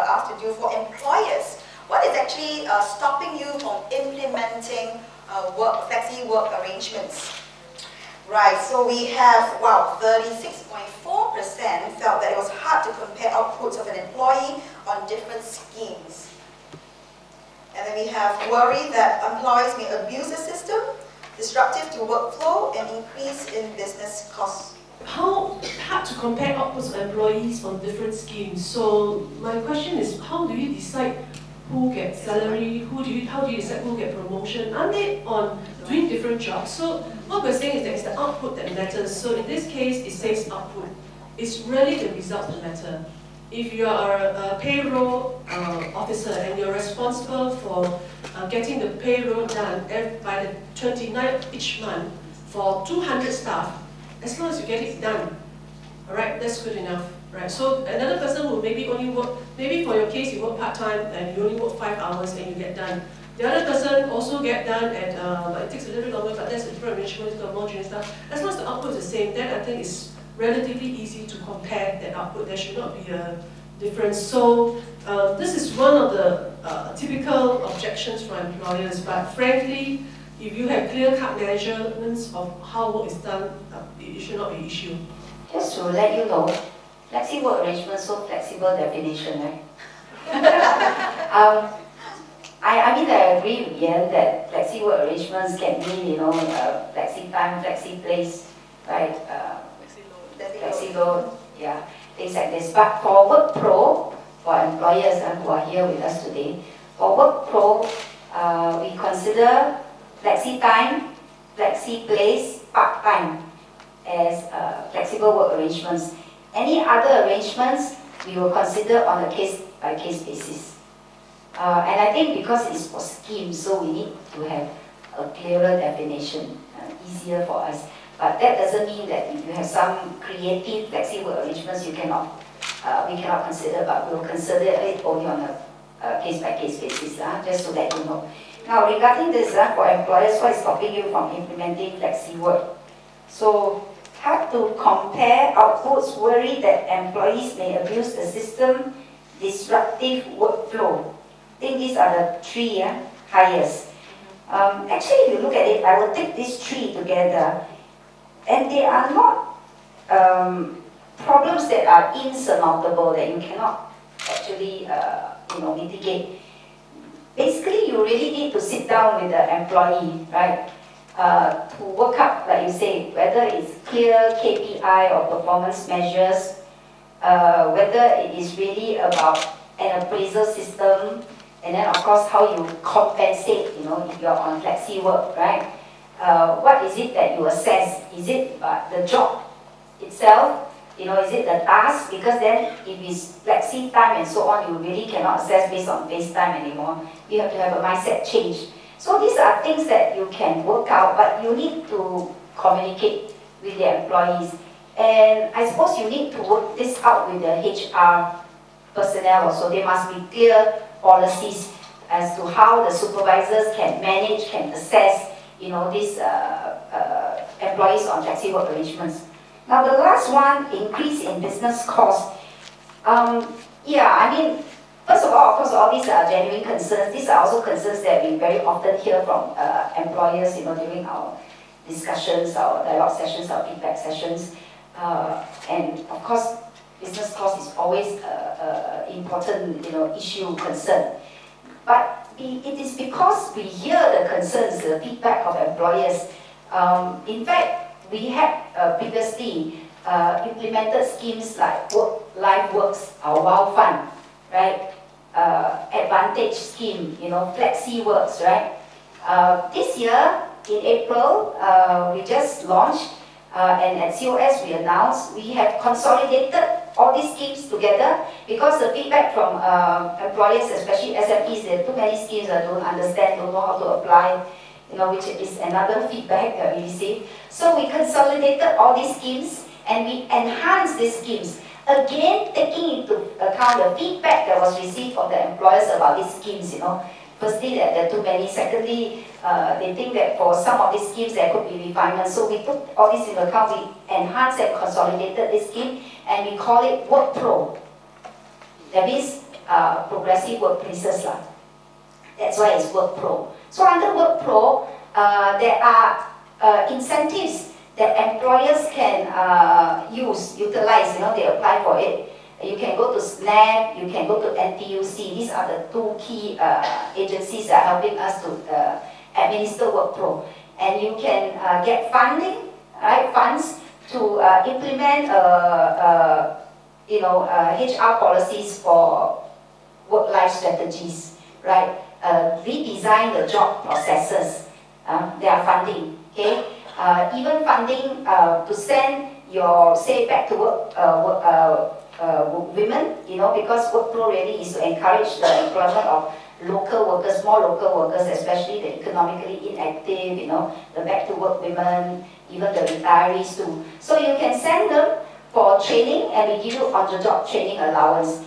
asked to do for employers. What is actually stopping you from implementing flexi-work arrangements? Right, so we have, wow, 36.4% felt that it was hard to compare outputs of an employee on different schemes. And then we have worry that employees may abuse the system, disruptive to workflow, and increase in business costs. How hard to compare outputs of employees on different schemes? So my question is, how do you decide who gets salary, how do you decide who gets promotion? Aren't they on doing different jobs? So what we're saying is that it's the output that matters. So in this case, it says output. It's really the results that matter. If you are a payroll officer and you're responsible for getting the payroll done by the 29th each month for 200 staff, as long as you get it done, all right, that's good enough. Right, so another person who maybe only work, maybe for your case you work part-time and you only work 5 hours and you get done. The other person also get done and but it takes a little bit longer, but that's a different arrangement, it's got more junior stuff. As long as the output is the same, then I think it's relatively easy to compare that output. There should not be a difference. So this is one of the typical objections from employers, but frankly, if you have clear-cut measurements of how work is done, it should not be an issue. Just to let you know, flexi work arrangement, so flexible definition, right? I mean, I agree with Ian that flexi work arrangements can mean, you know, flexi time, flexi place, right? Flexi load, yeah, things like this. But for Work Pro, for employers who are here with us today, for Work Pro, we consider flexi time, flexi place, part time as flexible work arrangements. Any other arrangements we will consider on a case-by-case basis. And I think because it's for schemes, so we need to have a clearer definition, easier for us. But that doesn't mean that if you have some creative flexible arrangements, we cannot consider, but we'll consider it only on a case-by-case basis, just so that you know. Now, regarding this, for employers, what is stopping you from implementing flexi work? So, hard to compare outputs, worry that employees may abuse the system, disruptive workflow. I think these are the three highest. Actually, if you look at it, I will take these three together, and they are not problems that are insurmountable, that you cannot actually mitigate. Basically, you really need to sit down with the employee, right? To work out, like you say, whether it's clear KPI or performance measures, whether it is really about an appraisal system, and then of course how you compensate, you know, if you're on flexi work, right? What is it that you assess? Is it the job itself? You know, is it the task? Because then if it's flexi time and so on, you really cannot assess based on base time anymore. You have to have a mindset change. So these are things that you can work out, but you need to communicate with the employees. And I suppose you need to work this out with the HR personnel also. There must be clear policies as to how the supervisors can manage, can assess, you know, these employees on flexi work arrangements. Now the last one, increase in business costs. Yeah, I mean, first of all, of course, all these are genuine concerns. These are also concerns that we very often hear from employers, you know, during our discussions, our dialogue sessions, our feedback sessions. And of course, business cost is always an important, you know, issue, concern. But it is because we hear the concerns, the feedback of employers. In fact, we had previously implemented schemes like Life Works, our WOW Fund, right? Advantage scheme, you know, flexi works, right? This year, in April, we just launched, and at COS we announced, we have consolidated all these schemes together because the feedback from employers, especially SMEs, there are too many schemes that don't understand, don't know how to apply, you know, which is another feedback that we received. So we consolidated all these schemes and we enhanced these schemes. Again, taking into account the feedback that was received from the employers about these schemes, you know. Firstly, that there are too many. Secondly, they think that for some of these schemes there could be refinements. So we took all this into account, we enhanced and consolidated this scheme, and we call it Work Pro. That means progressive workplaces lah. That's why it's Work Pro. So under Work Pro, there are incentives that employers can utilize. They apply for it. You can go to SNAP, you can go to NTUC. These are the two key agencies that are helping us to administer Work Pro. And you can get funding, right? Funds to implement HR policies for work-life strategies, right? Redesign the job processes. There are funding, okay? Even funding to send your, say, back to work women, because Work Pro really is to encourage the employment of local workers, more local workers, especially the economically inactive, the back to work women, even the retirees too. So you can send them for training, and we give you on-the-job training allowance.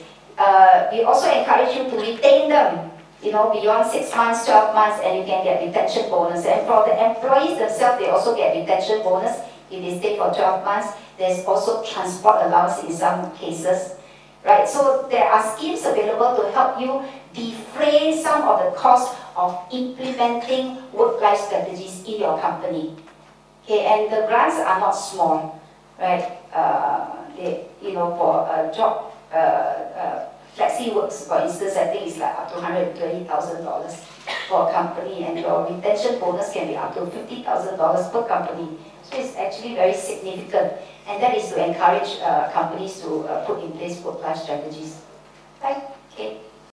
We also encourage you to retain them, beyond 6 months, 12 months, and you can get retention bonus. And for the employees themselves, they also get retention bonus if they stay for 12 months. There's also transport allowance in some cases, right? So there are schemes available to help you defray some of the cost of implementing work-life strategies in your company. Okay, and the grants are not small, right? For a job, flexi-works, for instance, I think it's like up to $120,000 for a company, and your retention bonus can be up to $50,000 per company. So it's actually very significant, and that is to encourage companies to put in place work-life strategies. Right? Okay.